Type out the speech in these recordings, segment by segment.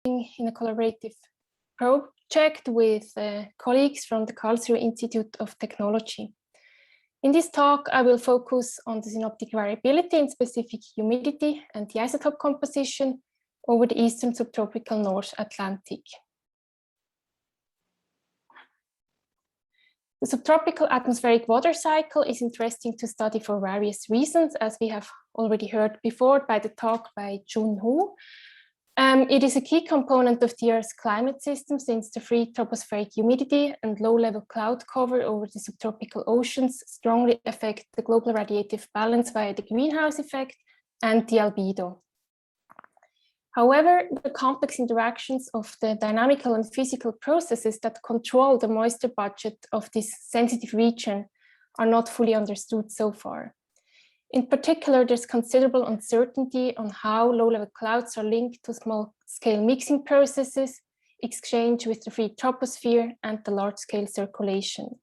in a collaborative project with colleagues from the Karlsruhe Institute of Technology. In this talk, I will focus on the synoptic variability in specific humidity and the isotope composition over the eastern subtropical North Atlantic. The subtropical atmospheric water cycle is interesting to study for various reasons, as we have already heard before by the talk by Jun Hu. It is a key component of the Earth's climate system, since the free tropospheric humidity and low-level cloud cover over the subtropical oceans strongly affect the global radiative balance via the greenhouse effect and the albedo. However, the complex interactions of the dynamical and physical processes that control the moisture budget of this sensitive region are not fully understood so far. In particular, there's considerable uncertainty on how low-level clouds are linked to small-scale mixing processes, exchange with the free troposphere, and the large-scale circulation.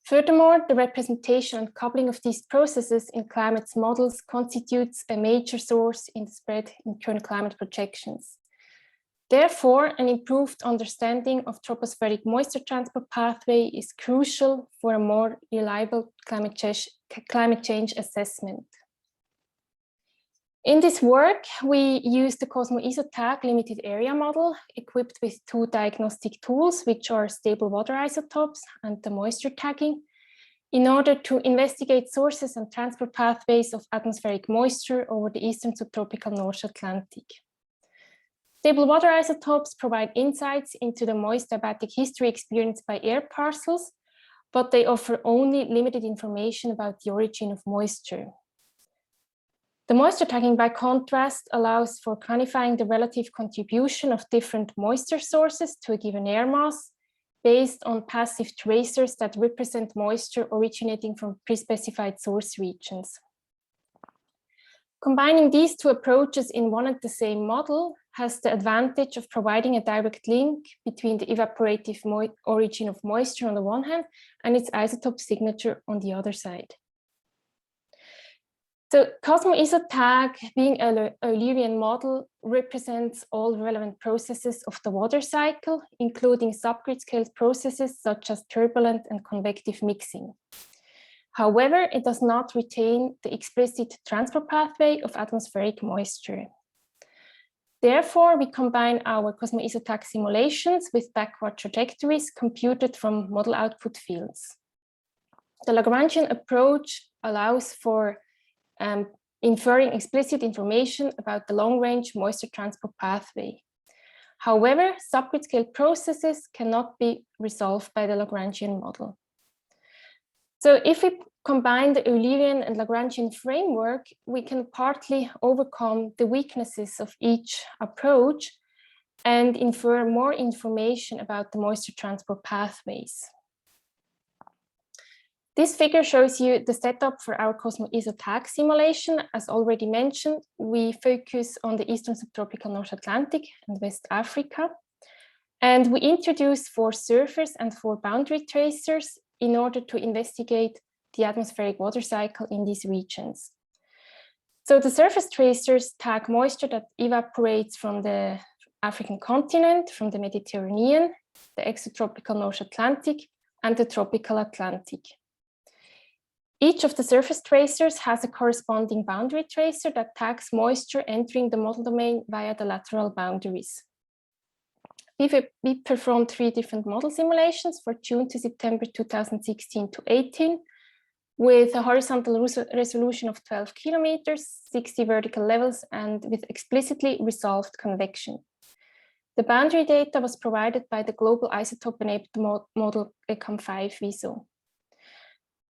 Furthermore, the representation and coupling of these processes in climate models constitutes a major source in the spread in current climate projections. Therefore, an improved understanding of tropospheric moisture transport pathway is crucial for a more reliable climate change assessment. In this work, we use the Isotope limited area model equipped with two diagnostic tools, which are stable water isotopes and the moisture tagging, in order to investigate sources and transport pathways of atmospheric moisture over the eastern subtropical North Atlantic. Stable water isotopes provide insights into the moist diabatic history experienced by air parcels, but they offer only limited information about the origin of moisture. The moisture tagging, by contrast, allows for quantifying the relative contribution of different moisture sources to a given air mass based on passive tracers that represent moisture originating from pre-specified source regions. Combining these two approaches in one and the same model has the advantage of providing a direct link between the evaporative origin of moisture on the one hand and its isotope signature on the other side. So Isotope, being an Eulerian model, represents all relevant processes of the water cycle, including subgrid scale processes such as turbulent and convective mixing. However, it does not retain the explicit transport pathway of atmospheric moisture. Therefore, we combine our Isotope simulations with backward trajectories computed from model output fields. The Lagrangian approach allows for inferring explicit information about the long-range moisture transport pathway. However, subgrid scale processes cannot be resolved by the Lagrangian model. So if we combine the Eulerian and Lagrangian framework, we can partly overcome the weaknesses of each approach and infer more information about the moisture transport pathways. This figure shows you the setup for our Isotope simulation. As already mentioned, we focus on the eastern subtropical North Atlantic and West Africa. And we introduce 4 surface and 4 boundary tracers in order to investigate the atmospheric water cycle in these regions. So the surface tracers tag moisture that evaporates from the African continent, from the Mediterranean, the exotropical North Atlantic, and the tropical Atlantic. Each of the surface tracers has a corresponding boundary tracer that tags moisture entering the model domain via the lateral boundaries. We performed 3 different model simulations for June to September 2016 to 18, with a horizontal resolution of 12 kilometers, 60 vertical levels, and with explicitly resolved convection. The boundary data was provided by the global isotope-enabled model ECAM5 VISO.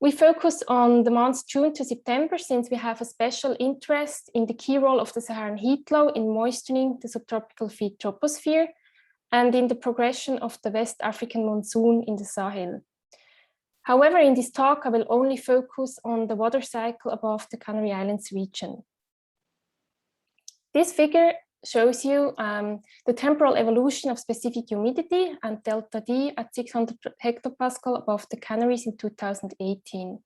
We focus on the months June to September, since we have a special interest in the key role of the Saharan heat flow in moistening the subtropical free troposphere and in the progression of the West African monsoon in the Sahel. However, in this talk, I will only focus on the water cycle above the Canary Islands region. This figure shows you the temporal evolution of specific humidity and delta D at 600 hectopascal above the Canaries in 2018.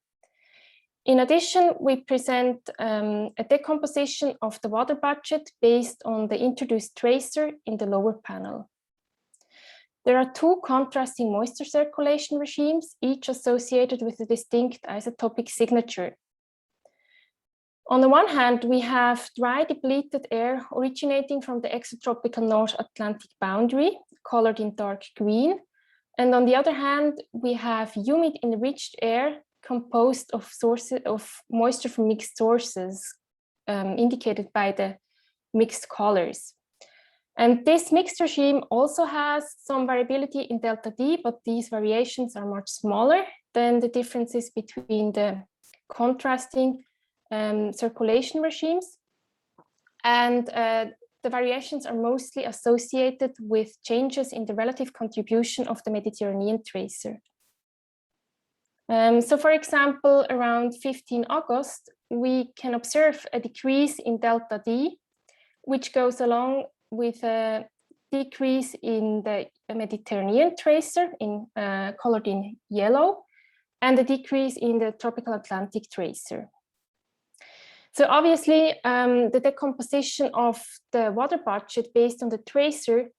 In addition, we present a decomposition of the water budget based on the introduced tracer in the lower panel. There are two contrasting moisture circulation regimes, each associated with a distinct isotopic signature. On the one hand, we have dry depleted air originating from the exotropical North Atlantic boundary, colored in dark green. And on the other hand, we have humid enriched air composed of sources of moisture from mixed sources, indicated by the mixed colors. And this mixed regime also has some variability in delta D, but these variations are much smaller than the differences between the contrasting circulation regimes. And the variations are mostly associated with changes in the relative contribution of the Mediterranean tracer. So for example, around 15 August, we can observe a decrease in delta D, which goes along with a decrease in the Mediterranean tracer, colored in yellow, and a decrease in the tropical Atlantic tracer. So obviously, the decomposition of the water budget based on the tracer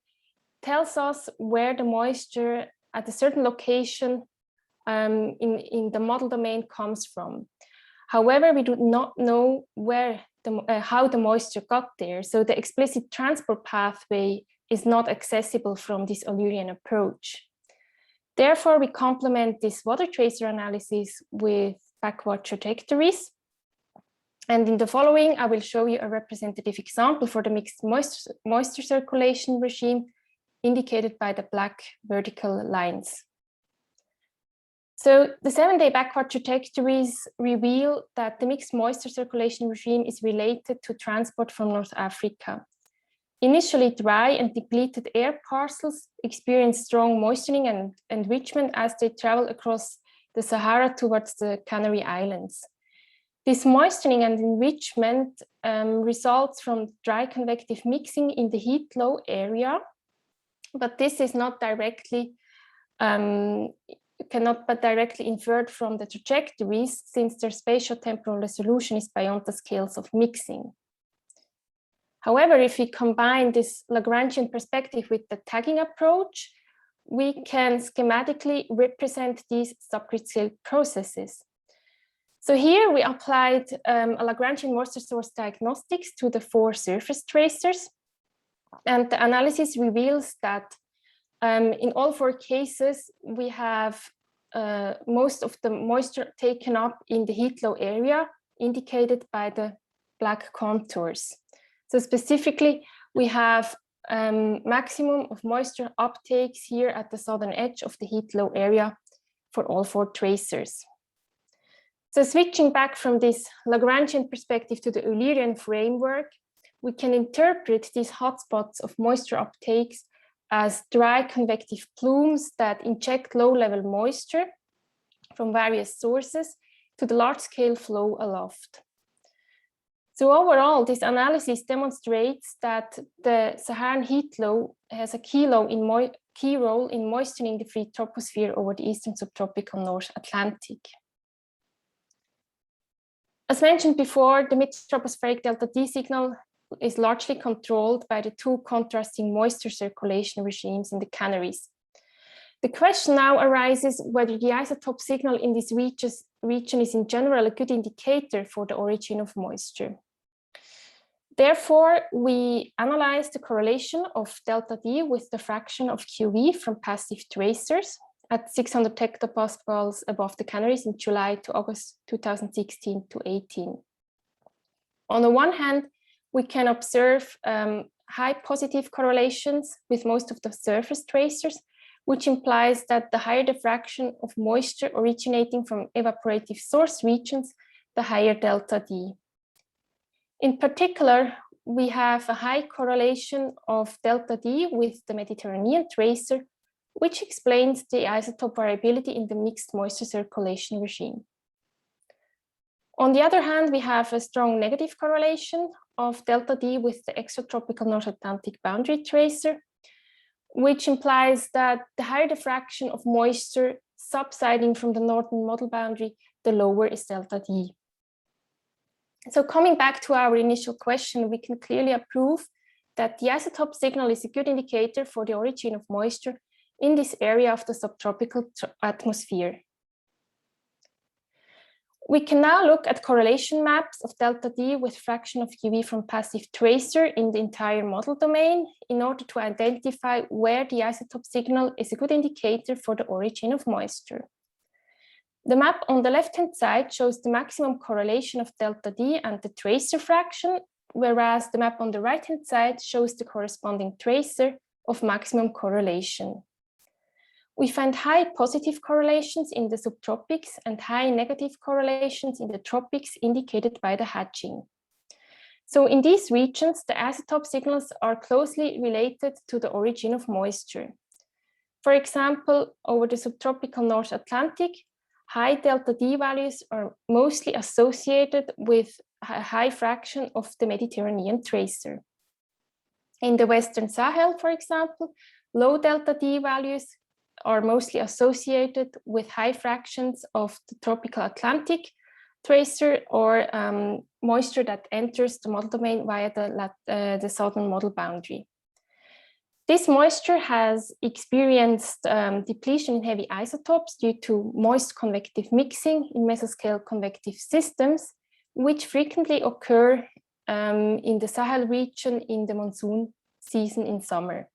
tells us where the moisture at a certain location in the model domain comes from. However, we do not know where how the moisture got there. So the explicit transport pathway is not accessible from this Eulerian approach. Therefore, we complement this water tracer analysis with backward trajectories. And in the following, I will show you a representative example for the mixed moisture circulation regime indicated by the black vertical lines. So the 7-day backward trajectories reveal that the mixed moisture circulation regime is related to transport from North Africa. Initially dry and depleted air parcels experience strong moistening and enrichment as they travel across the Sahara towards the Canary Islands. This moistening and enrichment results from dry convective mixing in the heat low area, but this is not directly cannot be directly inferred from the trajectories, since their spatio-temporal resolution is beyond the scales of mixing. However, if we combine this Lagrangian perspective with the tagging approach, we can schematically represent these subgrid scale processes. So here we applied a Lagrangian moisture source diagnostics to the 4 surface tracers, and the analysis reveals that in all 4 cases, we have most of the moisture taken up in the heat low area, indicated by the black contours. So specifically, we have maximum of moisture uptakes here at the southern edge of the heat low area for all 4 tracers. So switching back from this Lagrangian perspective to the Eulerian framework, we can interpret these hotspots of moisture uptakes as dry convective plumes that inject low-level moisture from various sources to the large-scale flow aloft. So overall, this analysis demonstrates that the Saharan heat low has a key role in moistening the free troposphere over the eastern subtropical North Atlantic. As mentioned before, the mid-tropospheric delta D signal is largely controlled by the 2 contrasting moisture circulation regimes in the Canaries. The question now arises whether the isotope signal in this region is in general a good indicator for the origin of moisture. Therefore, we analyzed the correlation of delta D with the fraction of QV from passive tracers at 600 hectopascals above the Canaries in July to August 2016 to 18. On the one hand, we can observe high positive correlations with most of the surface tracers, which implies that the higher the fraction of moisture originating from evaporative source regions, the higher delta D. In particular, we have a high correlation of delta D with the Mediterranean tracer, which explains the isotope variability in the mixed moisture circulation regime. On the other hand, we have a strong negative correlation of delta D with the exotropical North Atlantic boundary tracer, which implies that the higher the fraction of moisture subsiding from the northern model boundary, the lower is delta D. So coming back to our initial question, we can clearly prove that the isotope signal is a good indicator for the origin of moisture in this area of the subtropical atmosphere. We can now look at correlation maps of delta D with fraction of UV from passive tracer in the entire model domain in order to identify where the isotope signal is a good indicator for the origin of moisture. The map on the left-hand side shows the maximum correlation of delta D and the tracer fraction, whereas the map on the right-hand side shows the corresponding tracer of maximum correlation. We find high positive correlations in the subtropics and high negative correlations in the tropics indicated by the hatching. So in these regions, the isotope signals are closely related to the origin of moisture. For example, over the subtropical North Atlantic, high delta D values are mostly associated with a high fraction of the Mediterranean tracer. In the Western Sahel, for example, low delta D values are mostly associated with high fractions of the tropical Atlantic tracer or moisture that enters the model domain via the southern model boundary. This moisture has experienced depletion in heavy isotopes due to moist convective mixing in mesoscale convective systems, which frequently occur in the Sahel region in the monsoon season in summer.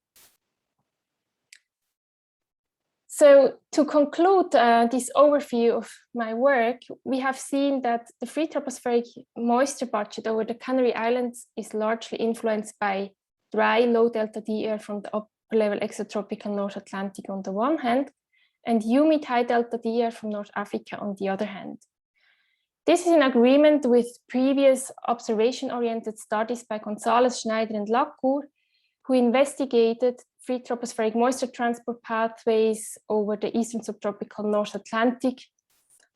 So to conclude this overview of my work, we have seen that the free tropospheric moisture budget over the Canary Islands is largely influenced by dry, low delta D air from the upper level exotropical North Atlantic on the one hand, and humid high delta D air from North Africa on the other hand. This is in agreement with previous observation-oriented studies by Gonzalez, Schneider, and Lacour, who investigated free tropospheric moisture transport pathways over the eastern subtropical North Atlantic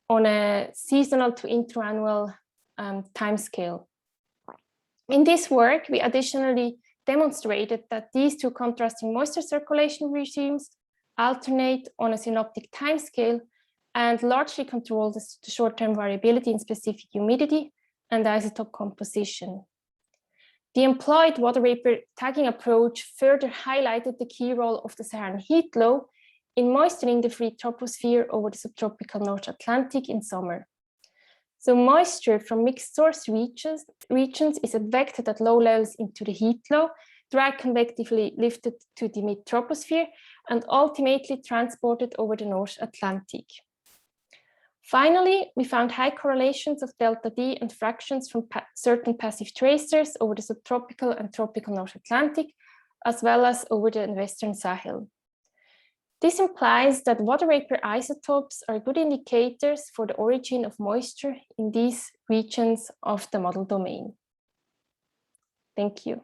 on a seasonal to interannual timescale. In this work, we additionally demonstrated that these two contrasting moisture circulation regimes alternate on a synoptic timescale and largely control the short-term variability in specific humidity and isotope composition. The employed water vapor tagging approach further highlighted the key role of the Saharan heat low in moistening the free troposphere over the subtropical North Atlantic in summer. So moisture from mixed source regions is advected at low levels into the heat low, dry convectively lifted to the mid-troposphere, and ultimately transported over the North Atlantic. Finally, we found high correlations of delta D and fractions from certain passive tracers over the subtropical and tropical North Atlantic, as well as over the Western Sahel. This implies that water vapor isotopes are good indicators for the origin of moisture in these regions of the model domain. Thank you.